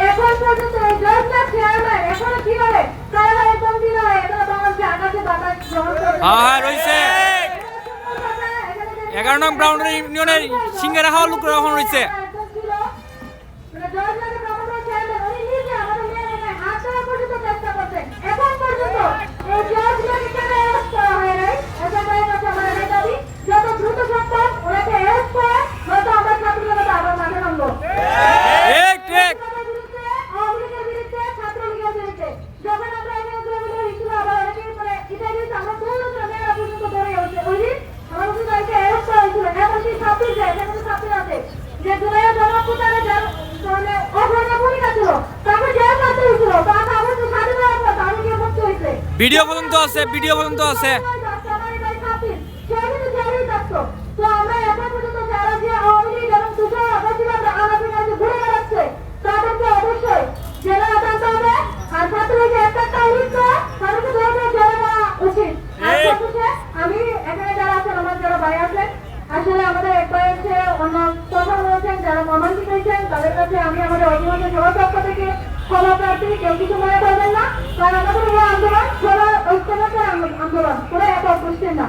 এখন পর্যন্ত এই জজনা চেয়ারম্যান এখনো কিভাবে কারাগারে বন্দী রয়ে এখনো বাংলাদেশে আকাশে বাতাস গ্রহণ করে হ্যাঁ রয়েছে 11 নং ব্রাউন্ডারি ইউনিয়নের সিঙ্গারা হাওয়া লোক রহন রয়েছে ভিডিও পর্যন্ত আছে আমি এখানে যারা আছেন আমার যারা ভাই আছেন আসলে আমাদের একবার হচ্ছে অন্য কথা বলেছেন যারা মর্মান্তিক হয়েছেন তাদের কাছে আমি আমাদের অভিভাবকের সবার পক্ষ থেকে ক্ষমা প্রার্থী কেউ কিছু মনে করবেন না কারণ আমাদের এই আন্দোলন সবার ঐক্যবদ্ধ আন্দোলন পুরো এক অগ্রসর না।